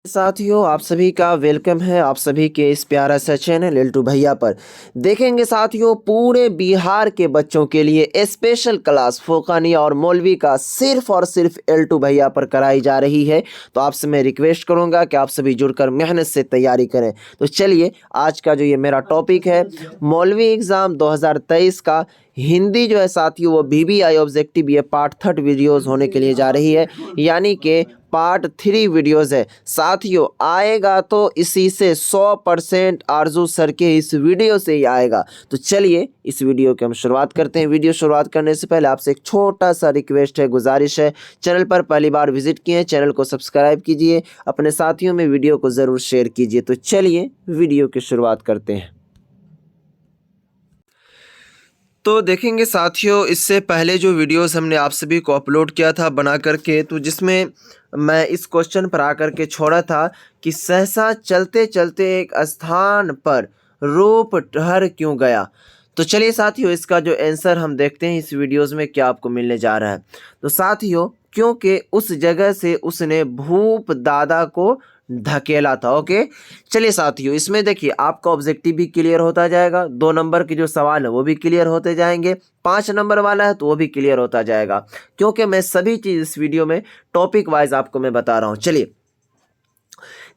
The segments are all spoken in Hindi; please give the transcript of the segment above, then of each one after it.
साथियों, आप सभी का वेलकम है आप सभी के इस प्यारा सा चैनल एल्टू भैया पर। देखेंगे साथियों, पूरे बिहार के बच्चों के लिए स्पेशल क्लास फोकानी और मौलवी का सिर्फ और सिर्फ एल्टू भैया पर कराई जा रही है। तो आपसे मैं रिक्वेस्ट करूंगा कि आप सभी जुड़कर मेहनत से तैयारी करें। तो चलिए, आज का जो ये मेरा टॉपिक है, मौलवी एग्ज़ाम 2023 का हिंदी जो है साथियों, वो BBI ऑब्जेक्टिव ये पार्ट 3 वीडियोज़ होने के लिए जा रही है, यानी कि पार्ट 3 वीडियोज़ है साथियों। आएगा तो इसी से 100% आरजू सर के इस वीडियो से ही आएगा। तो चलिए, इस वीडियो की हम शुरुआत करते हैं। वीडियो शुरुआत करने से पहले आपसे एक छोटा सा रिक्वेस्ट है, गुजारिश है, चैनल पर पहली बार विजिट किए हैं, चैनल को सब्सक्राइब कीजिए, अपने साथियों में वीडियो को ज़रूर शेयर कीजिए। तो चलिए, वीडियो की शुरुआत करते हैं। तो देखेंगे साथियों, इससे पहले जो वीडियोस हमने आप सभी को अपलोड किया था बना करके, तो जिसमें मैं इस क्वेश्चन पर आकर के छोड़ा था कि सहसा चलते चलते एक स्थान पर रूप ठहर क्यों गया। तो चलिए साथियों, इसका जो आंसर हम देखते हैं इस वीडियोस में क्या आपको मिलने जा रहा है। तो साथियों, क्योंकि उस जगह से उसने भूप दादा को धकेला था। ओके, चलिए साथियों, इसमें देखिए आपका ऑब्जेक्टिव भी क्लियर होता जाएगा, 2 नंबर के जो सवाल है वो भी क्लियर होते जाएंगे, 5 नंबर वाला है तो वो भी क्लियर होता जाएगा, क्योंकि मैं सभी चीज़ इस वीडियो में टॉपिक वाइज आपको मैं बता रहा हूँ। चलिए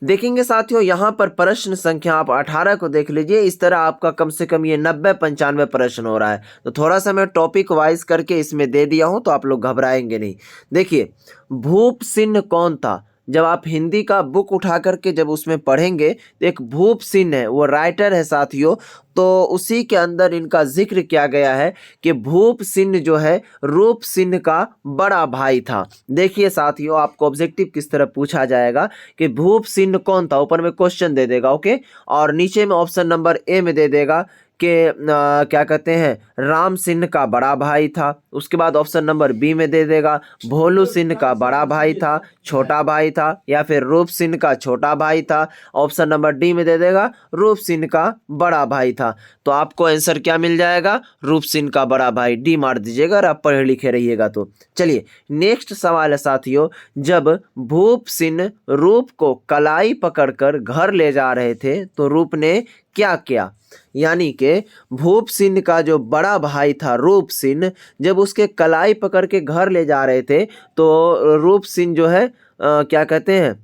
देखेंगे साथियों, यहाँ पर प्रश्न संख्या आप 18 को देख लीजिए। इस तरह आपका कम से कम ये 90-95 प्रश्न हो रहा है। तो थोड़ा सा मैं टॉपिक वाइज करके इसमें दे दिया हूँ, तो आप लोग घबराएंगे नहीं। देखिए, भूप सिंह कौन था? जब आप हिंदी का बुक उठा करके जब उसमें पढ़ेंगे तो एक भूप सिंह है, वो राइटर है साथियों। तो उसी के अंदर इनका जिक्र किया गया है कि भूप सिंह जो है रूप सिंह का बड़ा भाई था। देखिए साथियों, आपको ऑब्जेक्टिव किस तरह पूछा जाएगा कि भूप सिंह कौन था, ऊपर में क्वेश्चन दे देगा। ओके, और नीचे में ऑप्शन नंबर ए में दे देगा कि क्या कहते हैं, राम सिंह का बड़ा भाई था। उसके बाद ऑप्शन नंबर बी में दे देगा भोलू सिंह का बड़ा भाई था, छोटा भाई था, या फिर रूप सिंह का छोटा भाई था। ऑप्शन नंबर डी में दे देगा रूप सिंह का बड़ा भाई था। तो आपको आंसर क्या मिल जाएगा? रूप सिंह का बड़ा भाई। डी मार दीजिएगा अगर आप पढ़े लिखे रहिएगा तो। चलिए, नेक्स्ट सवाल है साथियों, जब भूप सिंह रूप को कलाई पकड़कर घर ले जा रहे थे तो रूप ने क्या किया? यानी कि भूप सिंह का जो बड़ा भाई था रूप सिंह, जब उसके कलाई पकड़ के घर ले जा रहे थे तो रूप सिंह जो है क्या कहते हैं,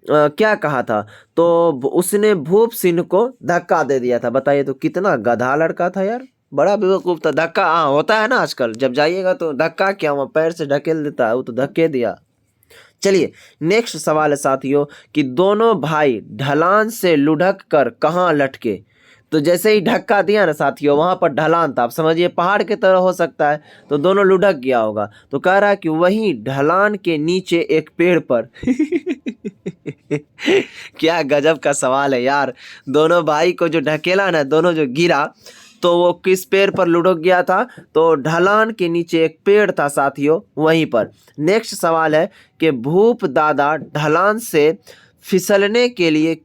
क्या कहा था? तो उसने भूप सिंह को धक्का दे दिया था। बताइए, तो कितना गधा लड़का था यार, बड़ा बेवकूफ़ था। धक्का हाँ होता है ना, आजकल जब जाइएगा तो धक्का क्या, वो पैर से ढकेल देता है, वो तो धक्के दिया। चलिए, नेक्स्ट सवाल है साथियों कि दोनों भाई ढलान से लुढ़क कर कहाँ लटके? तो जैसे ही धक्का दिया ना साथियों, वहां पर ढलान था, आप समझिए पहाड़ की तरह हो सकता है, तो दोनों लुढ़क गया होगा। तो कह रहा है कि वहीं ढलान के नीचे एक पेड़ पर क्या गजब का सवाल है यार। दोनों भाई को जो ढकेला ना, दोनों जो गिरा, तो वो किस पेड़ पर लुढ़क गया था? तो ढलान के नीचे एक पेड़ था साथियों, वहीं पर। नेक्स्ट सवाल है कि भूप दादा ढलान से फिसलने के लिए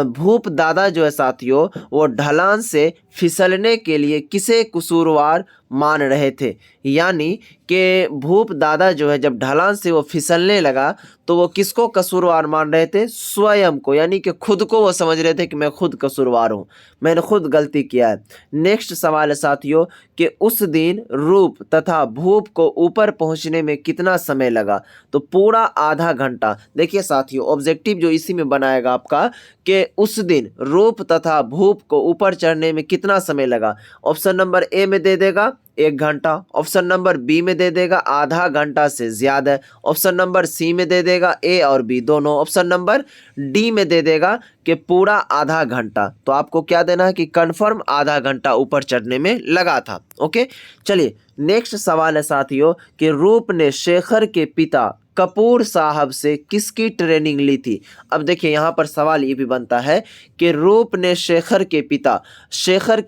भूप दादा जो है साथियों, वो ढलान से फिसलने के लिए किसे कसूरवार मान रहे थे? यानी कि भूप दादा जो है जब ढलान से वो फिसलने लगा तो वो किसको कसूरवार मान रहे थे? स्वयं को, यानी कि खुद को वो समझ रहे थे कि मैं खुद कसूरवार हूँ, मैंने खुद गलती किया है। नेक्स्ट सवाल है साथियों कि उस दिन रूप तथा भूप को ऊपर पहुँचने में कितना समय लगा? तो पूरा आधा घंटा। देखिए साथियों, ऑब्जेक्टिव जो इसी में बनाएगा आपका कि उस दिन रूप तथा भूप को ऊपर चढ़ने में कितना समय लगा। ऑप्शन नंबर ए में दे देगा 1 घंटा, ऑप्शन नंबर बी में दे देगा आधा घंटा से ज़्यादा, ऑप्शन नंबर सी में दे देगा ए और बी दोनों, ऑप्शन नंबर डी में दे देगा कि पूरा आधा घंटा। तो आपको क्या देना है कि कंफर्म आधा घंटा ऊपर चढ़ने में लगा था। ओके, चलिए, नेक्स्ट सवाल है साथियों कि रूप ने शेखर के पिता कपूर साहब से किसकी ट्रेनिंग ली थी? अब देखिए, यहाँ पर सवाल ये भी बनता है कि रूप ने शेखर के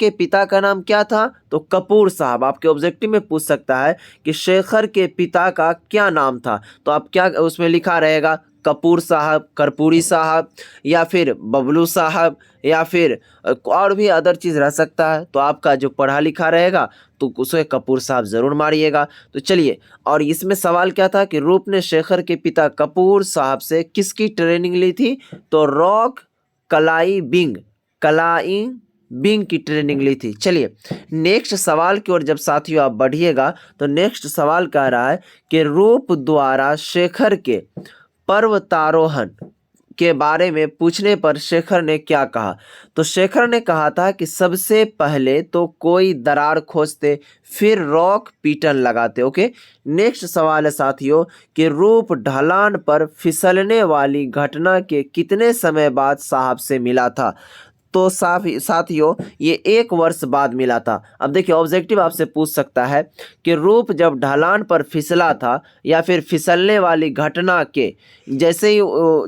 पिता का नाम क्या था? तो कपूर साहब। आपके ऑब्जेक्टिव में पूछ सकता है कि शेखर के पिता का क्या नाम था, तो आप क्या उसमें लिखा रहेगा? कपूर साहब, कर्पूरी साहब, या फिर बबलू साहब, या फिर और भी अदर चीज़ रह सकता है। तो आपका जो पढ़ा लिखा रहेगा तो उसे कपूर साहब ज़रूर मारिएगा। तो चलिए, और इसमें सवाल क्या था कि रूप ने शेखर के पिता कपूर साहब से किसकी ट्रेनिंग ली थी? तो रॉक क्लाइंबिंग की ट्रेनिंग ली थी। चलिए नेक्स्ट सवाल की ओर जब साथियों आप बढ़िएगा तो नेक्स्ट सवाल कह रहा है कि रूप द्वारा शेखर के पर्वतारोहण के बारे में पूछने पर शेखर ने क्या कहा? तो शेखर ने कहा था कि सबसे पहले तो कोई दरार खोजते, फिर रॉक पीटन लगाते। ओके, नेक्स्ट सवाल है साथियों कि रूप ढलान पर फिसलने वाली घटना के कितने समय बाद साहब से मिला था? तो साथियों ये 1 वर्ष बाद मिला था। अब देखिए ऑब्जेक्टिव आपसे पूछ सकता है कि रूप जब ढलान पर फिसला था या फिर फिसलने वाली घटना के जैसे ही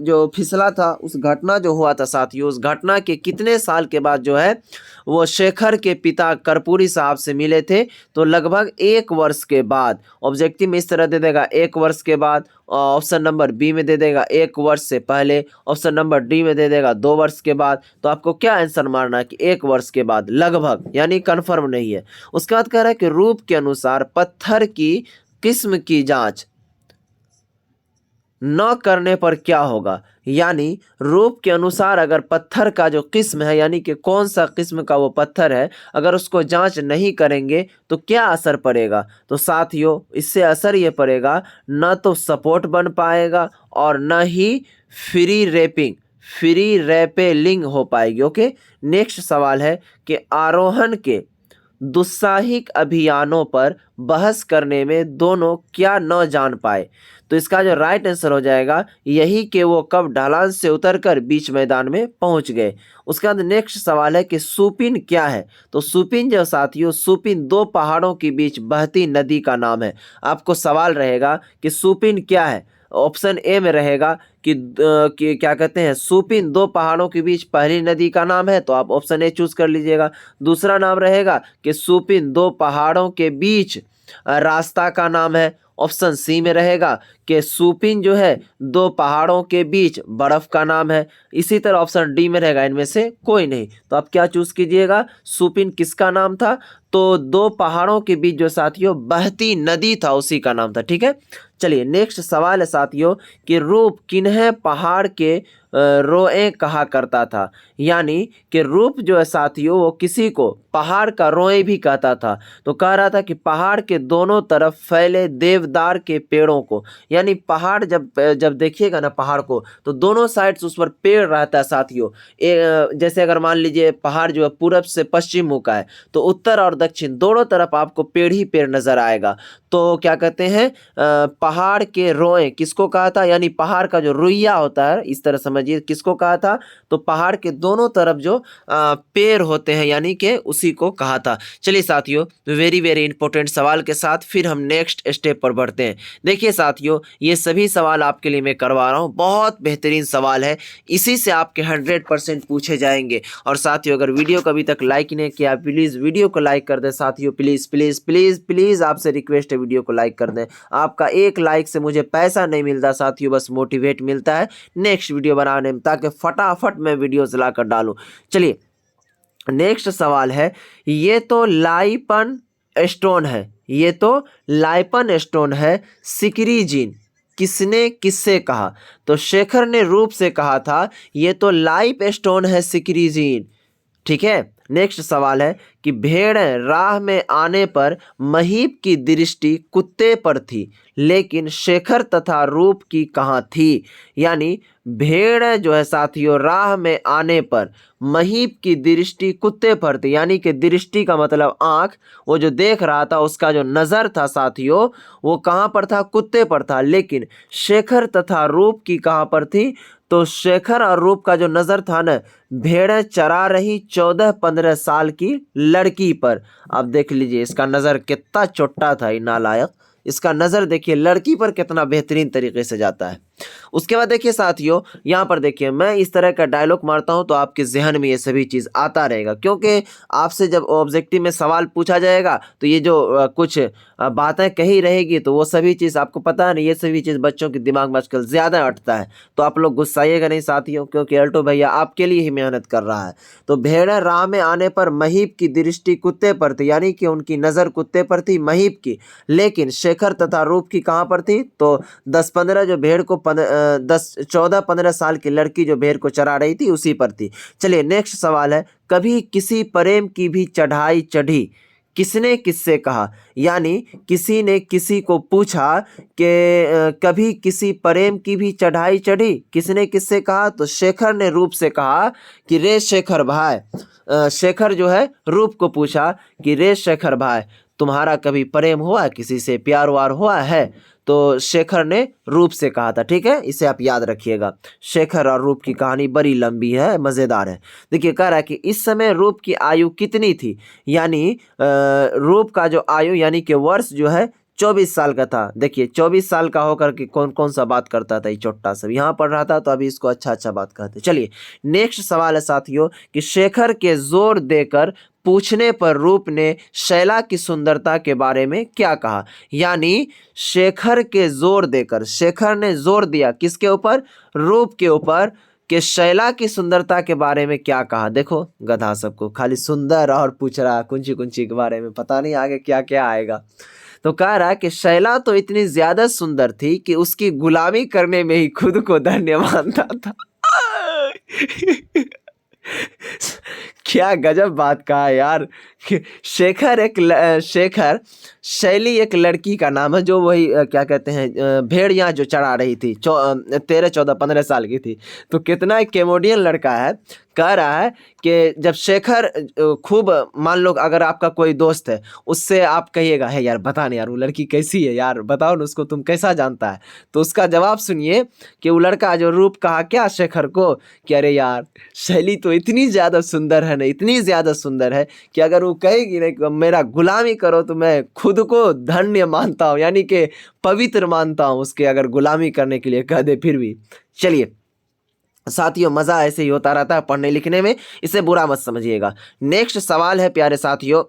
जो फिसला था उस घटना जो हुआ था साथियों, उस घटना के कितने साल के बाद जो है वो शेखर के पिता कर्पूरी साहब से मिले थे? तो लगभग 1 वर्ष के बाद। ऑब्जेक्टिव में इस तरह दे देगा 1 वर्ष के बाद, ऑप्शन नंबर बी में दे देगा 1 वर्ष से पहले, ऑप्शन नंबर डी में दे देगा 2 वर्ष के बाद। तो आपको क्या आंसर मारना है कि 1 वर्ष के बाद, लगभग, यानी कंफर्म नहीं है। उसके बाद कह रहा है कि रूप के अनुसार पत्थर की किस्म की जांच न करने पर क्या होगा? यानी रूप के अनुसार अगर पत्थर का जो किस्म है यानी कि कौन सा किस्म का वो पत्थर है, अगर उसको जांच नहीं करेंगे तो क्या असर पड़ेगा? तो साथियों इससे असर ये पड़ेगा न तो सपोर्ट बन पाएगा और न ही फ्री रैपेलिंग हो पाएगी। ओके, नेक्स्ट सवाल है कि आरोहण के दुस्साहसिक अभियानों पर बहस करने में दोनों क्या न जान पाए? तो इसका जो राइट आंसर हो जाएगा यही कि वो कब ढलान से उतरकर बीच मैदान में पहुंच गए। उसके बाद नेक्स्ट सवाल है कि सुपिन क्या है? तो सुपिन जो साथियों, सुपिन 2 पहाड़ों के बीच बहती नदी का नाम है। आपको सवाल रहेगा कि सुपिन क्या है? ऑप्शन ए में रहेगा कि क्या कहते हैं, सुपिन 2 पहाड़ों के बीच पहली नदी का नाम है, तो आप ऑप्शन ए चूज कर लीजिएगा। दूसरा नाम रहेगा कि सुपिन 2 पहाड़ों के बीच रास्ता का नाम है, ऑप्शन सी में रहेगा कि सुपिन जो है 2 पहाड़ों के बीच बर्फ का नाम है। इसी तरह ऑप्शन डी में रहेगा इनमें से कोई नहीं। तो आप क्या चूज कीजिएगा? सुपिन किसका नाम था? तो 2 पहाड़ों के बीच जो साथियों बहती नदी था उसी का नाम था। ठीक है, चलिए नेक्स्ट सवाल है साथियों कि रूप किन्हें पहाड़ के रोए कहा करता था? यानी कि रूप जो है साथियों वो किसी को पहाड़ का रोए भी कहता था। तो कह रहा था कि पहाड़ के दोनों तरफ फैले देवदार के पेड़ों को, यानी पहाड़ जब देखिएगा ना पहाड़ को तो दोनों साइड से उस पर पेड़ रहता है साथियों। जैसे अगर मान लीजिए पहाड़ जो है पूरब से पश्चिम मुख का है तो उत्तर और दक्षिण दोनों तरफ आपको पेड़ ही पेड़ नजर आएगा। तो क्या कहते हैं, पहाड़ के रोए किसको कहा था? यानी पहाड़ का जो रुइया होता है, इस तरह समझिए, किसको कहा था? तो पहाड़ के दोनों तरफ जो पेड़ होते हैं यानी कि उसी को कहा था। चलिए साथियों, वेरी वेरी इंपॉर्टेंट सवाल के साथ फिर हम नेक्स्ट स्टेप पर बढ़ते हैं। देखिए साथियों, ये सभी सवाल आपके लिए मैं करवा रहा हूँ, बहुत बेहतरीन सवाल है, इसी से आपके 100% पूछे जाएंगे। और साथियों अगर वीडियो को अभी तक लाइक नहीं किया प्लीज़ वीडियो को लाइक कर दें साथियों, प्लीज़ प्लीज़ प्लीज़ प्लीज़ आपसे रिक्वेस्ट है वीडियो को लाइक कर दें। आपका एक लाइक से मुझे पैसा नहीं मिलता साथियों, बस मोटिवेट मिलता है नेक्स्ट वीडियो बनाने में, ताकि फटाफट मैं वीडियो ला कर डालूँ। चलिए नेक्स्ट सवाल है, ये तो लाइपन स्टोन है, ये तो लाइपन स्टोन है, सिकरी जीन किसने किससे कहा? तो शेखर ने रूप से कहा था ये तो लाइप स्टोन है सिकरी जीन। ठीक है, नेक्स्ट सवाल है कि भेड़ राह में आने पर महीप की दृष्टि कुत्ते पर थी लेकिन शेखर तथा रूप की कहाँ थी? यानी भेड़ जो है साथियों राह में आने पर महीप की दृष्टि कुत्ते पर थी, यानी कि दृष्टि का मतलब आंख, वो जो देख रहा था उसका जो नज़र था साथियों वो कहाँ पर था? कुत्ते पर था। लेकिन शेखर तथा रूप की कहाँ पर थी? तो शेखर और रूप का जो नज़र था ना, भेड़ चरा रही 14-15 साल की लड़की पर। अब देख लीजिए इसका नज़र कितना छोटा था, ये नालायक, इसका नज़र देखिए लड़की पर कितना बेहतरीन तरीके से जाता है। उसके बाद देखिए साथियों, यहाँ पर देखिए मैं इस तरह का डायलॉग मारता हूँ तो आपके जहन में ये सभी चीज़ आता रहेगा, क्योंकि आपसे जब ऑब्जेक्टिव में सवाल पूछा जाएगा तो ये जो कुछ बातें कही रहेगी तो वो सभी चीज़ आपको पता नहीं, ये सभी चीज़ बच्चों के दिमाग में आजकल ज़्यादा अटता है। तो आप लोग गुस्साइएगा नहीं साथियों, क्योंकि अल्टो भैया आपके लिए ही मेहनत कर रहा है। तो भेड़ें राह में आने पर महीप की दृष्टि कुत्ते पर थी, यानी कि उनकी नज़र कुत्ते पर थी महीप की, लेकिन शेखर तथा रूप की कहाँ पर थी? तो 10-15 जो भेड़ को 14-15 साल की लड़की जो भेड़ को चरा रही थी उसी पर थी। चलिए नेक्स्ट सवाल है, कभी किसी प्रेम की भी चढ़ाई चढ़ी, किसने किससे कहा? यानी किसी ने किसी को पूछा कि कभी किसी प्रेम की भी चढ़ाई चढ़ी, किसने किससे कहा? तो शेखर ने रूप से कहा कि रे शेखर भाई, शेखर जो है रूप को पूछा कि रे शेखर भाई, तुम्हारा कभी प्रेम हुआ, किसी से प्यार वार हुआ है? तो शेखर ने रूप से कहा था। ठीक है, इसे आप याद रखिएगा। शेखर और रूप की कहानी बड़ी लंबी है, मज़ेदार है। देखिए कह रहा है कि इस समय रूप की आयु कितनी थी, यानी रूप का जो आयु यानी कि वर्ष जो है 24 साल का था। देखिए 24 साल का होकर के कौन कौन सा बात करता था, ये छोटा सा यहाँ पढ़ रहा था तो अभी इसको अच्छा अच्छा बात कहते। चलिए नेक्स्ट सवाल है साथियों कि शेखर के जोर देकर पूछने पर रूप ने शैला की सुंदरता के बारे में क्या कहा? यानी शेखर के जोर देकर, शेखर ने जोर दिया किसके ऊपर? रूप के ऊपर, कि शैला की सुंदरता के बारे में क्या कहा। देखो गधा सबको खाली सुंदर और पूछ रहा कुंची कुंची के बारे में, पता नहीं आगे क्या क्या आएगा। तो कह रहा कि शैला तो इतनी ज्यादा सुंदर थी कि उसकी गुलामी करने में ही खुद को धन्य मानता था। क्या गजब बात कहा यार। शेखर शेखर शैली एक लड़की का नाम है, जो वही क्या कहते हैं भेड़ यहाँ जो चढ़ा रही थी, 13, 14, 15 साल की थी। तो कितना एक केमोडियन लड़का है। कह रहा है कि जब शेखर खूब, मान लो अगर आपका कोई दोस्त है, उससे आप कहिएगा है यार बता नहीं यार वो लड़की कैसी है यार, बताओ ना उसको, तुम कैसा जानता है? तो उसका जवाब सुनिए कि वो लड़का जो रूप कहा क्या शेखर को कि अरे यार शैली तो इतनी ज़्यादा सुंदर है ना, इतनी ज़्यादा सुंदर है कि अगर वो कहेगी ना कि मेरा गुलामी करो तो मैं खुद को धन्य मानता हूँ, यानी कि पवित्र मानता हूँ उसके, अगर गुलामी करने के लिए कह दे फिर भी। चलिए साथियों मज़ा ऐसे ही होता रहता है पढ़ने लिखने में, इसे बुरा मत समझिएगा। नेक्स्ट सवाल है प्यारे साथियों,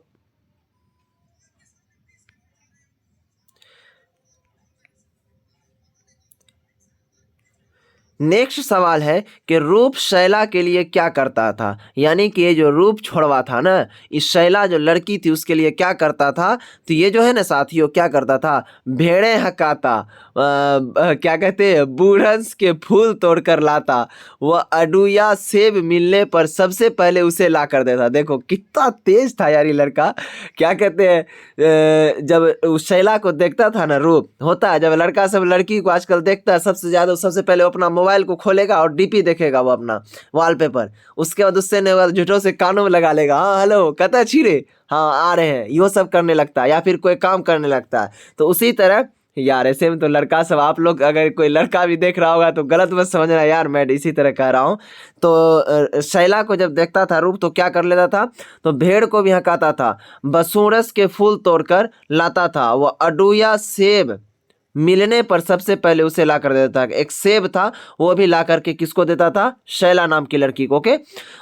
नेक्स्ट सवाल है कि रूप शैला के लिए क्या करता था? यानी कि ये जो रूप छोड़वा था ना, इस शैला जो लड़की थी उसके लिए क्या करता था? तो ये जो है ना साथियों क्या करता था? भेड़ें हकाता, क्या कहते हैं, बूढ़ंस के फूल तोड़कर लाता, वह अडूया सेब मिलने पर सबसे पहले उसे ला कर देता। देखो कितना तेज था यार ये लड़का। क्या कहते हैं जब उस शैला को देखता था ना, रूप होता है जब लड़का सब लड़की को आजकल देखता है सबसे ज़्यादा, सबसे पहले अपना मोबाइल को खोलेगा और डीपी देखेगा वो अपना वॉलपेपर। उसके बाद उससे नहीं होगा तो झूठों से कानों में लगा लेगा, हाँ हेलो कहता छीरे, हाँ आ रहे हैं, यो सब करने लगता है, या फिर कोई काम करने लगता है। तो उसी तरह यार ऐसे में तो लड़का सब, आप लोग अगर कोई लड़का भी देख रहा होगा तो गलत मत समझना यार, मैं इसी तरह कह रहा हूँ। तो शैला को जब देखता था रूप तो क्या कर लेता था? तो भेड़ को भी हकाता था, बसूरस के फूल तोड़कर लाता था, वह अडूया सेब मिलने पर सबसे पहले उसे ला कर देता था। एक सेब था वो भी ला करके किसको देता था? शैला नाम की लड़की को। ओके,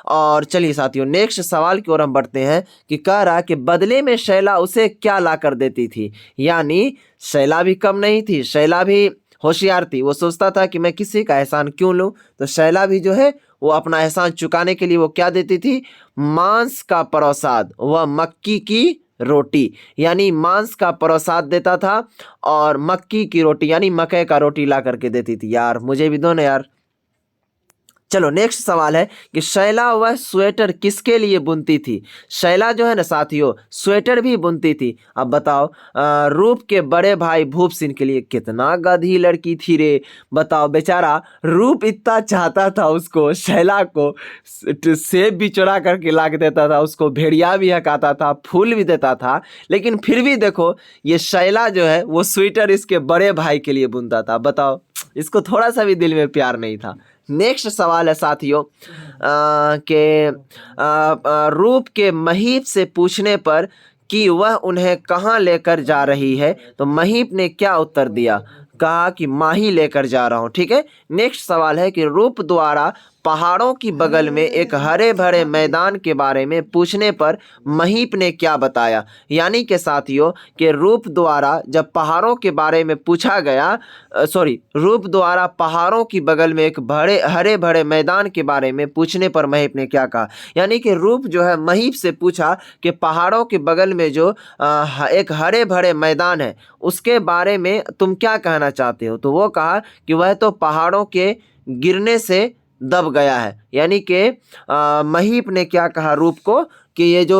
और चलिए साथियों नेक्स्ट सवाल की ओर हम बढ़ते हैं कि कह रहा कि बदले में शैला उसे क्या ला कर देती थी? यानी शैला भी कम नहीं थी, शैला भी होशियार थी, वो सोचता था कि मैं किसी का एहसान क्यों लूं। तो शैला भी जो है वो अपना एहसान चुकाने के लिए वो क्या देती थी? मांस का प्रसाद व मक्की की रोटी, यानी मांस का प्रसाद देता था और मक्की की रोटी यानी मकई का रोटी ला करके देती थी। यार मुझे भी दो ना यार। चलो नेक्स्ट सवाल है कि शैला वह स्वेटर किसके लिए बुनती थी? शैला जो है ना साथियों स्वेटर भी बुनती थी। अब बताओ रूप के बड़े भाई भूप सिंह के लिए, कितना गधी लड़की थी रे। बताओ बेचारा रूप इतना चाहता था उसको, शैला को सेब भी चुरा करके ला के देता था, उसको भेड़िया भी हकाता था, फूल भी देता था, लेकिन फिर भी देखो ये शैला जो है वो स्वेटर इसके बड़े भाई के लिए बुनता था। बताओ इसको थोड़ा सा भी दिल में प्यार नहीं था। नेक्स्ट सवाल है साथियों के रूप के महीप से पूछने पर कि वह उन्हें कहाँ लेकर जा रही है, तो महीप ने क्या उत्तर दिया? कहा कि माही लेकर जा रहा हूं। ठीक है, नेक्स्ट सवाल है कि रूप द्वारा पहाड़ों की बगल में एक हरे भरे मैदान के बारे में पूछने पर महीप ने क्या बताया। यानी कि साथियों कि रूप द्वारा जब पहाड़ों के बारे में पूछा गया, रूप द्वारा पहाड़ों की बगल में एक बड़े हरे भरे मैदान के बारे में पूछने पर महीप ने क्या कहा। यानी कि रूप जो है महीप से पूछा कि पहाड़ों के बगल में जो एक हरे भरे मैदान है उसके बारे में तुम क्या कहना चाहते हो। तो वो कहा कि वह तो पहाड़ों के गिरने से दब गया है। यानी कि महीप ने क्या कहा रूप को कि ये जो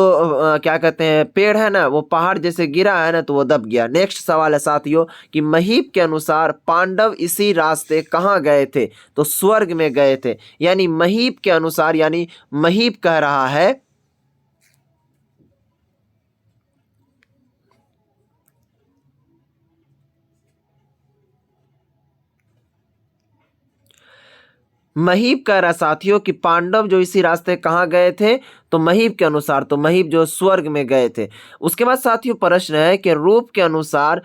क्या कहते हैं पेड़ है ना वो पहाड़ जैसे गिरा है ना तो वो दब गया। नेक्स्ट सवाल है साथियों कि महीप के अनुसार पांडव इसी रास्ते कहाँ गए थे। तो स्वर्ग में गए थे। यानी महीप के अनुसार, यानी महीप कह रहा है महीप कह रहा साथियों कि पांडव जो इसी रास्ते कहाँ गए थे। तो महीप के अनुसार तो महीप जो स्वर्ग में गए थे। उसके बाद साथियों प्रश्न है कि रूप के अनुसार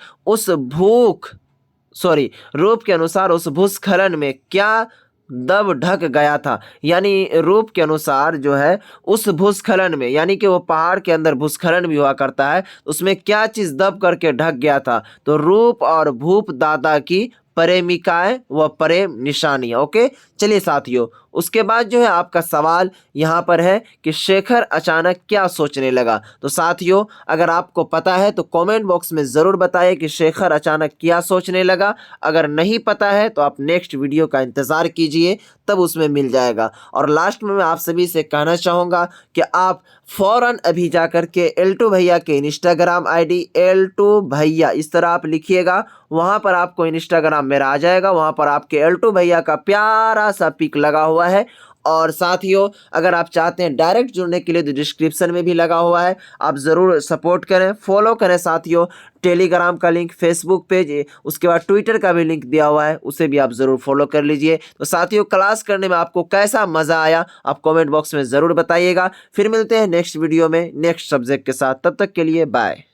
उस भूस्खलन में क्या दब ढक गया था। यानी रूप के अनुसार जो है उस भूस्खलन में, यानी कि वो पहाड़ के अंदर भूस्खलन भी हुआ करता है, उसमें क्या चीज दब करके ढक गया था। तो रूप और भूप दादा की प्रेमिकाएं व प्रेम निशानियां। ओके, चलिए साथियों उसके बाद जो है आपका सवाल यहाँ पर है कि शेखर अचानक क्या सोचने लगा। तो साथियों अगर आपको पता है तो कमेंट बॉक्स में ज़रूर बताइए कि शेखर अचानक क्या सोचने लगा। अगर नहीं पता है तो आप नेक्स्ट वीडियो का इंतज़ार कीजिए, तब उसमें मिल जाएगा। और लास्ट में मैं आप सभी से कहना चाहूँगा कि आप फ़ौरन अभी जा कर के L2 भैया के इंस्टाग्राम ID L2 भैया इस तरह आप लिखिएगा, वहाँ पर आपको इंस्टाग्राम मेरा आ जाएगा। वहाँ पर आपके L2 भैया का प्यारा सा पिक लगा हुआ है। और साथियों अगर आप चाहते हैं डायरेक्ट जुड़ने के लिए तो डिस्क्रिप्शन में भी लगा हुआ है, आप ज़रूर सपोर्ट करें, फॉलो करें साथियों। टेलीग्राम का लिंक, फेसबुक पेज, उसके बाद ट्विटर का भी लिंक दिया हुआ है, उसे भी आप ज़रूर फॉलो कर लीजिए। तो साथियों क्लास करने में आपको कैसा मज़ा आया आप कमेंट बॉक्स में ज़रूर बताइएगा। फिर मिलते हैं नेक्स्ट वीडियो में नेक्स्ट सब्जेक्ट के साथ, तब तक के लिए बाय।